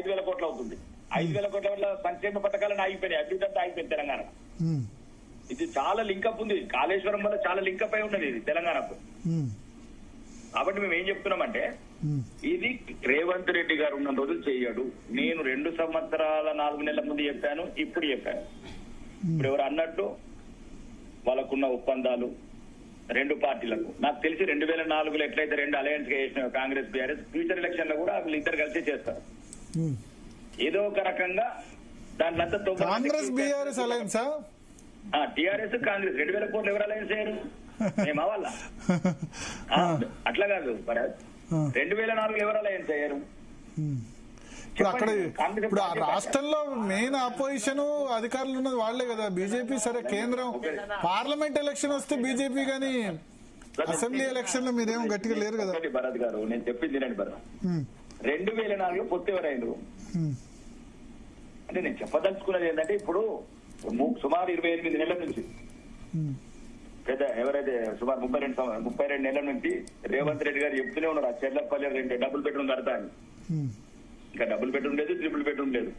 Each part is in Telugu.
5,000 కోట్లు అవుతుంది. 5,000 కోట్ల వల్ల సంక్షేమ పథకాలను ఆగిపోయినాయి, అభివృద్ధి అంతా ఆగిపోయింది తెలంగాణ. ఇది చాలా లింకప్ ఉంది, కాళేశ్వరం వల్ల చాలా లింకప్ అయి ఉన్నది ఇది తెలంగాణకు. కాబట్టి మేము ఏం చెప్తున్నామంటే ఇది రేవంత్ రెడ్డి గారు ఉన్న రోజులు చేయడు. నేను 2 సంవత్సరాల 4 నెలల ముందు చెప్పాను, ఇప్పుడు చెప్పాను. ఇప్పుడు ఎవరు అన్నట్టు వాళ్ళకున్న ఒప్పందాలు 2 పార్టీలకు నాకు తెలిసి 2004లో ఎట్లయితే 2 అలయన్స్ గా చేసిన కాంగ్రెస్ బీఆర్ఎస్, ఫ్యూచర్ ఎలక్షన్ లో కూడా వీళ్ళిద్దరు కలిసి చేస్తారు. ఏదో ఒక రకంగా దాంట్లో కాంగ్రెస్ బీఆర్ఎస్ అలయన్సా? టీఆర్ఎస్ కాంగ్రెస్ 2,000 కోట్లు ఎవరు అలయన్స్ చేయరు? మేము వాళ్ళ అట్లా కాదు భరత్, 2004 ఎవరు అలయన్స్ అయ్యారు? ఇప్పుడు ఆ రాష్ట్రంలో మెయిన్ అపోజిషన్ అధికారులు ఉన్నది వాళ్లే కదా, బీజేపీ. సరే కేంద్రం పార్లమెంట్ ఎలక్షన్ వస్తే బీజేపీ, కానీ అసెంబ్లీ ఎలక్షన్ లో మీరేమో గట్టిగా లేరు కదా. భరత్ గారు నేను చెప్పింది రండి భరత్, 2004లో పొత్తు ఎవరైంది అంటే నేను చెప్పదలుచుకున్నది ఏంటంటే ఇప్పుడు సుమారు 28 నెలల నుంచి పెద్ద ఎవరైతే సుమారు 32 నెలల నుంచి రేవంత్ రెడ్డి గారు చెప్తూనే ఉన్నారు ఆ చెర్లపల్లి 2 డబుల్ బెడ్రూమ్ కడతా అని. ఇంకా డబుల్ బెడ్రూమ్ లేదు, ట్రిపుల్ బెడ్రూమ్ లేదు.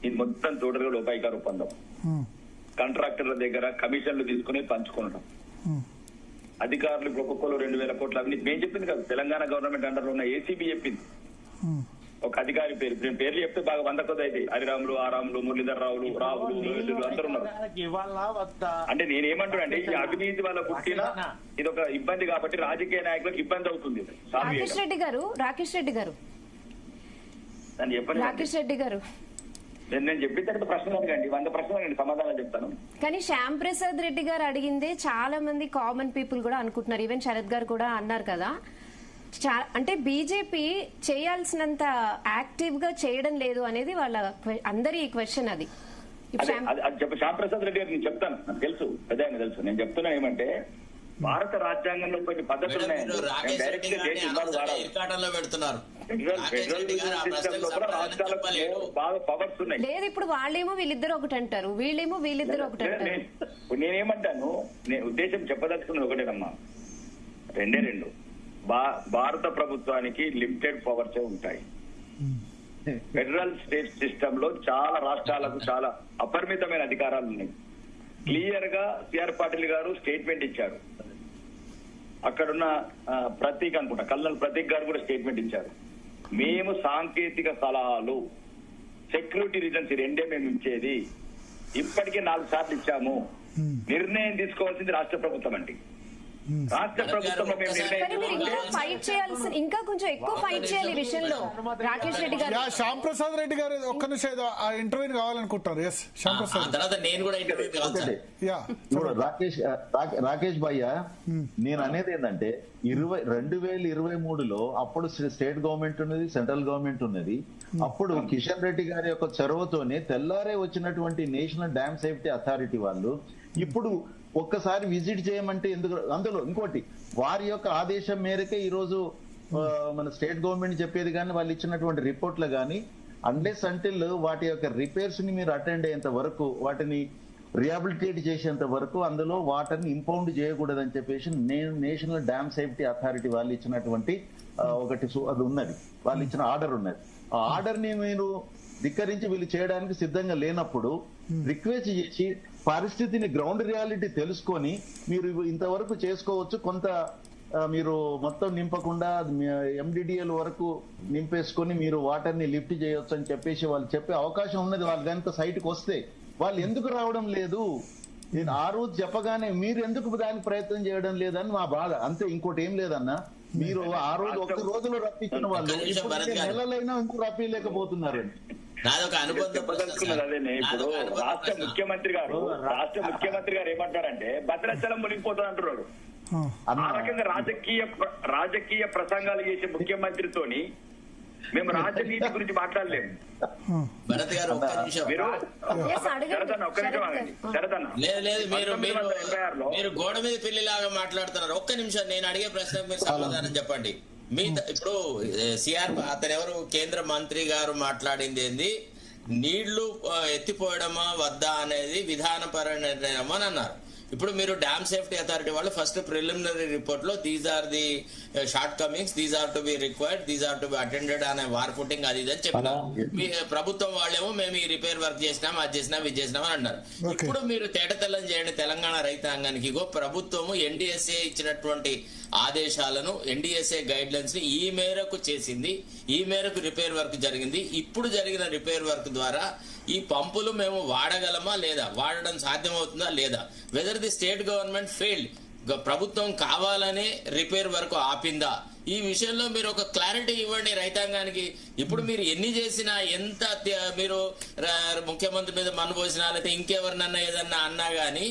ఇది మొత్తం టోటల్ లోపాయికార ఒప్పందం. కాంట్రాక్టర్ల దగ్గర కమిషన్లు తీసుకుని పంచుకోవడం. అధికారులు ఒక్కొక్కరు 2,000 కోట్ల అవినీతి. మేము చెప్పింది కాదు, తెలంగాణ గవర్నమెంట్ అండర్ లో ఉన్న ఏసీబీ చెప్పింది. ఒక అధికారి పేర్లు చెప్తే బాగా 100 కొద్ది అయితే హరిరాములు, ఆరాములు, మురళీధర్ రావులు, అందరూ ఉన్నారు. అంటే నేనేమంటున్నా అంటే ఈ అవినీతి వల్ల పుట్టిన ఇది ఒక ఇబ్బంది కాబట్టి రాజకీయ నాయకులకు ఇబ్బంది అవుతుంది. రాకేష్ రెడ్డి గారు నేను చెప్పిన తర్వాత ప్రశ్నలు అడగండి, 100 ప్రశ్నలు అడగండి, సమాధానం చెప్తాను. కానీ శ్యామ్ ప్రసాద్ రెడ్డి గారు అడిగిందే చాలా మంది కామన్ పీపుల్ కూడా అనుకుంటున్నారు. ఈవెన్ శరత్ గారు కూడా అన్నారు కదా, అంటే బీజేపీ చేయాల్సినంత యాక్టివ్ గా చేయడం లేదు అనేది వాళ్ళ అందరి క్వశ్చన్. అది శ్యామ్ ప్రసాద్ రెడ్డి గారు నేను చెప్తాను, నాకు తెలుసు, పెద్ద తెలుసు. నేను చెప్తున్నా ఏమంటే భారత రాజ్యాంగంలో కొన్ని పద్ధతులు ఉన్నాయి. బాగా పవర్స్ ఉన్నాయి. లేదు ఇప్పుడు వాళ్ళేమో వీళ్ళిద్దరు ఒకటి అంటారు, వీళ్ళేమో వీళ్ళిద్దరు ఒకటి అంటారు. నేనేమంటాను, నేను ఉద్దేశం చెప్పదలుచుకున్నది ఒకటేనమ్మా, 2 భారత ప్రభుత్వానికి లిమిటెడ్ పవర్సే ఉంటాయి. ఫెడరల్ స్టేట్ సిస్టమ్ లో చాలా రాష్ట్రాలకు చాలా అపరిమితమైన అధికారాలు ఉన్నాయి. క్లియర్ గా సిఆర్ పాటిల్ గారు స్టేట్మెంట్ ఇచ్చారు. అక్కడున్న ప్రతీక్ అనుకుంటా, కల్నల్ ప్రతీక్ గారు కూడా స్టేట్మెంట్ ఇచ్చారు. మేము సాంకేతిక సలహాలు, సెక్యూరిటీ రీజన్స్ 2 మేము ఇచ్చేది. ఇప్పటికే 4 సార్లు ఇచ్చాము. నిర్ణయం తీసుకోవాల్సింది రాష్ట్ర ప్రభుత్వం అండి. రాష్ట్ర ప్రభుత్వం ఇంకా కొంచెం ఎక్కువ ఫైట్ చేయాలి ఈ విషయంలో. రాకేష్ రెడ్డి గారు, శ్యామ్ ప్రసాద్ రెడ్డి గారు ఒక్క నిమిషం ఇంటర్వ్యూ కావాలనుకుంటారు. ఎస్ శ్యామ్ ప్రసాద్. నేను కూడా రాకేష్ భయ్య, నేను అనేది ఏంటంటే 2023లో అప్పుడు స్టేట్ గవర్నమెంట్ ఉన్నది, సెంట్రల్ గవర్నమెంట్ ఉన్నది. అప్పుడు కిషన్ రెడ్డి గారి యొక్క చొరవతోనే తెల్లారే వచ్చినటువంటి నేషనల్ డ్యామ్ సేఫ్టీ అథారిటీ వాళ్ళు ఇప్పుడు ఒక్కసారి విజిట్ చేయమంటే ఎందుకు, అందులో ఇంకోటి వారి యొక్క ఆదేశం మేరకే ఈ రోజు మన స్టేట్ గవర్నమెంట్ చెప్పేది కానీ వాళ్ళు ఇచ్చినటువంటి రిపోర్ట్లు కానీ అన్లెస్ అంటిల్ వాటి యొక్క రిపేర్స్ ని మీరు అటెండ్ అయ్యేంత వరకు, వాటిని రిహాబిలిటేట్ చేసేంత వరకు అందులో వాటర్ని ఇంపౌండ్ చేయకూడదని చెప్పేసి నేషనల్ డ్యామ్ సేఫ్టీ అథారిటీ వాళ్ళు ఇచ్చినటువంటి ఒకటి అది ఉన్నది, వాళ్ళు ఇచ్చిన ఆర్డర్ ఉన్నది. ఆ ఆర్డర్ ని మీరు ధిక్కరించి వీళ్ళు చేయడానికి సిద్ధంగా లేనప్పుడు రిక్వెస్ట్ చేసి పరిస్థితిని, గ్రౌండ్ రియాలిటీ తెలుసుకొని మీరు ఇంతవరకు చేసుకోవచ్చు, కొంత మీరు మొత్తం నింపకుండా ఎండిడిఎల్ వరకు నింపేసుకొని మీరు వాటర్ ని లిఫ్ట్ చేయొచ్చు అని చెప్పేసి వాళ్ళు చెప్పే అవకాశం ఉన్నది. వాళ్ళు కనుక సైట్కి వస్తే వాళ్ళు ఎందుకు రావడం లేదు, నేను ఆ రోజు చెప్పగానే మీరు ఎందుకు దానికి ప్రయత్నం చేయడం లేదని మా బాధ, అంతే, ఇంకోటి ఏం లేదన్నా. మీరు ఆ రోజు 1 రోజులో రప్పించిన వాళ్ళు నెలలైనా ఇంకో రప్పిలేకపోతున్నారండి. అదే ఇప్పుడు రాష్ట్ర ముఖ్యమంత్రి గారు ఏమంటారంటే భద్రాచలం మునిగిపోతుంది అంటున్నాడు. ఆ రకంగా రాజకీయ ప్రసంగాలు చేసే ముఖ్యమంత్రితోని మేము రాజనీతి గురించి మాట్లాడలేము. భరత్ గారు ఒక్క నిమిషం, మీరు గోడ మీద పిల్లిలాగా మాట్లాడుతున్నారు. ఒక్క నిమిషం, నేను అడిగే ప్రశ్నకు మీరు సమాధానం చెప్పండి. మీ ఇప్పుడు సిఆర్ అతను ఎవరు కేంద్ర మంత్రి గారు మాట్లాడింది ఏంది, నీళ్లు ఎత్తిపోయడమా వద్దా అనేది విధానపర నిర్ణయం అని అన్నారు. ఇప్పుడు మీరు డ్యామ్ సేఫ్టీ అథారిటీ వాళ్ళు ఫస్ట్ ప్రిలిమినరీ రిపోర్ట్ లో these are the shortcomings, these are to be required, these are to be attended అనే వార్ ఫుటింగ్ అది ఇది అని చెప్పినారు. మీ ప్రభుత్వం వాళ్ళేమో మేము ఈ రిపేర్ వర్క్ చేసినాం, అది చేసినాం, ఇది చేసినాం అని అన్నారు. ఇప్పుడు మీరు తేటతెల్లం చేయండి తెలంగాణ రైతాంగానికి. ఇగో ప్రభుత్వము ఎన్డీఎస్ఏ ఇచ్చినటువంటి ఆదేశాలను, ఎన్డీఎస్ఏ గైడ్ లైన్స్ ని ఈ మేరకు చేసింది, ఈ మేరకు రిపేర్ వర్క్ జరిగింది. ఇప్పుడు జరిగిన రిపేర్ వర్క్ ద్వారా ఈ పంపులు మేము వాడగలమా లేదా, వాడడం సాధ్యమవుతుందా లేదా, whether the state government failed, ప్రభుత్వం కావాలనే రిపేర్ వర్క్ ఆపిందా, ఈ విషయంలో మీరు ఒక క్లారిటీ ఇవ్వండి రైతాంగానికి. ఇప్పుడు మీరు ఎన్ని చేసినా, ఎంత మీరు ముఖ్యమంత్రి మీద మన్నుపోసినా లేకపోతే ఇంకెవరినన్నా ఏదన్నా అన్నా గానీ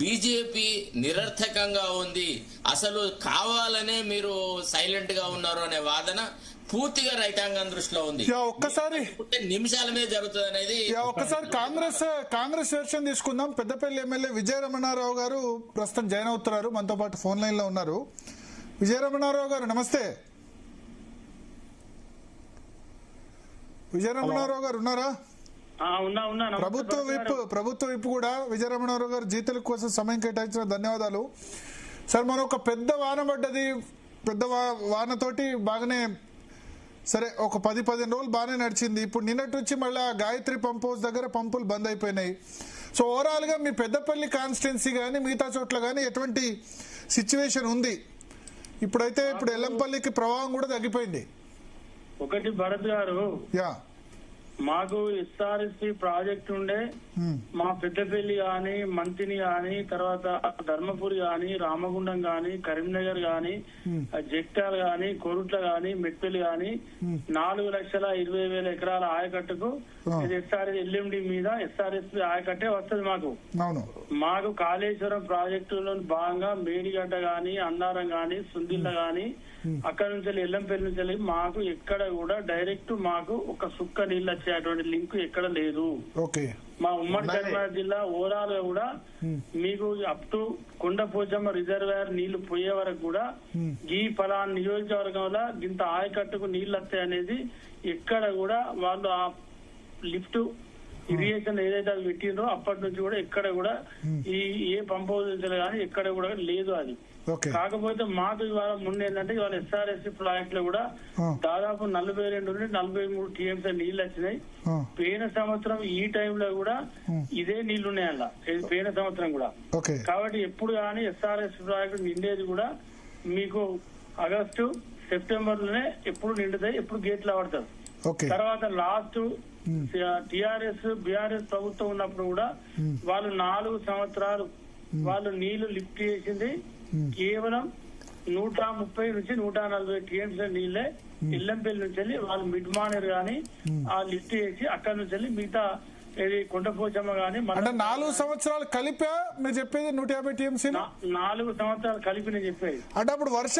బీజేపీ నిరర్థకంగా ఉంది, అసలు కావాలనే మీరు సైలెంట్ గా ఉన్నారు అనే వాదన పూర్తిగా రైతాంగం దృష్టిలో ఉంది. ఒక్కసారి నిమిషాల మీద జరుగుతుంది అనేది. ఒక్కసారి కాంగ్రెస్ వెర్షన్ తీసుకుందాం. పెద్దపల్లి ఎమ్మెల్యే విజయరమణారావు గారు ప్రస్తుతం జాయిన్ అవుతున్నారు, మనతో పాటు ఫోన్ లైన్ లో ఉన్నారు. విజయరమణారావు గారు నమస్తే. విజయరమణారావు గారు ఉన్నారా? ప్రభుత్వ విప్ కూడా విజయరమణారావు గారు జీతాల కోసం సమయం కేటాయించిన ధన్యవాదాలు. సార్, మనం ఒక పెద్ద వాన పడ్డది, పెద్ద వానతోటి బాగానే సరే ఒక 10-15 రోజులు బాగానే నడిచింది. ఇప్పుడు నిన్నటి నుంచి మళ్ళీ గాయత్రి పంప్ హౌస్ దగ్గర పంపులు బంద్ అయిపోయినాయి. సో ఓవరాల్ గా మీ పెద్దపల్లి కాన్స్టిట్యున్సీ కానీ మిగతా చోట్ల కానీ ఎటువంటి సిచ్యువేషన్ ఉంది? ఇప్పుడు ఎల్లంపల్లికి ప్రవాహం కూడా తగ్గిపోయింది. ఒకటి భరత్ గారు, మాకు ఎస్ఆర్ఎస్పీ ప్రాజెక్ట్ ఉండే, మా పెద్దపల్లి గాని, మంతిని గాని, తర్వాత ధర్మపురి గాని, రామగుండం గాని, కరీంనగర్ గాని, జగిత్యాల గాని, కోరుట్ల గాని, మెట్పల్లి గాని 4,20,000 ఎకరాల ఆయకట్టుకు ఎస్ఆర్ఎస్ ఎల్ఎండి మీద ఎస్ఆర్ఎస్పీ ఆయకట్టే వస్తుంది. మాకు కాళేశ్వరం ప్రాజెక్టులో భాగంగా మేడిగడ్డ గాని, అన్నారం గాని, సుందిల్ల గాని, అక్కడ నుంచి ఎల్లంపల్లి నుంచి మాకు ఎక్కడ కూడా డైరెక్ట్ మాకు ఒక సుక్క నీళ్ళు వచ్చేటువంటి లింక్ ఎక్కడ లేదు. మా ఉమ్మడి కరీంనగర్ జిల్లా ఓవరాల్ గా కూడా మీకు అప్ టు కొండపోచమ్మ రిజర్వాయర్ నీళ్లు పోయే వరకు కూడా ఈ ఫలాన్ నియోజకవర్గంలో ఇంత ఆయకట్టుకు నీళ్లు వస్తాయి అనేది ఎక్కడ కూడా వాళ్ళు ఆ లిఫ్ట్ ఇరిగేషన్ ఏదైతే అది పెట్టిందో అప్పటి నుంచి కూడా ఎక్కడ కూడా ఏ పంప్ హౌస్ కానీ ఎక్కడ కూడా లేదు అది. కాకపోతే మాకు ఇవాళ ముందు ఏంటంటే ఇవాళ ఎస్ఆర్ఎస్సీ ప్రాజెక్ట్ లో కూడా దాదాపు 42 నుండి 43 టీఎంసీ నీళ్లు వచ్చినాయి. పోయిన సంవత్సరం ఈ టైంలో కూడా ఇదే నీళ్లు ఉన్నాయి అలా, పోయిన సంవత్సరం కూడా. కాబట్టి ఎప్పుడు కానీ ఎస్ఆర్ఎస్సీ ప్రాజెక్ట్ నిండేది కూడా మీకు ఆగస్టు సెప్టెంబర్ లోనే ఎప్పుడు నిండుతాయి, ఎప్పుడు గేట్లు పడతారు. తర్వాత లాస్ట్ టిఆర్ఎస్ బిఆర్ఎస్ ప్రభుత్వం ఉన్నప్పుడు కూడా వాళ్ళు 4 సంవత్సరాలు వాళ్ళు నీళ్లు లిఫ్ట్ చేసింది కేవలం 130 నుంచి 140 టీఎంసీ నీళ్లే ఇల్లంపల్లి నుంచి వెళ్ళి వాళ్ళు మిడ్ మానేర్ గాని ఆ లిఫ్ట్ చేసి అక్కడ నుంచి వెళ్ళి మిగతా కొండపోచమ్మ గాని 4 సంవత్సరాలు కలిపా మీరు చెప్పేది 150 టీఎంసీ 4 సంవత్సరాలు కలిపి నేను చెప్పేది. అంటే అప్పుడు వర్షం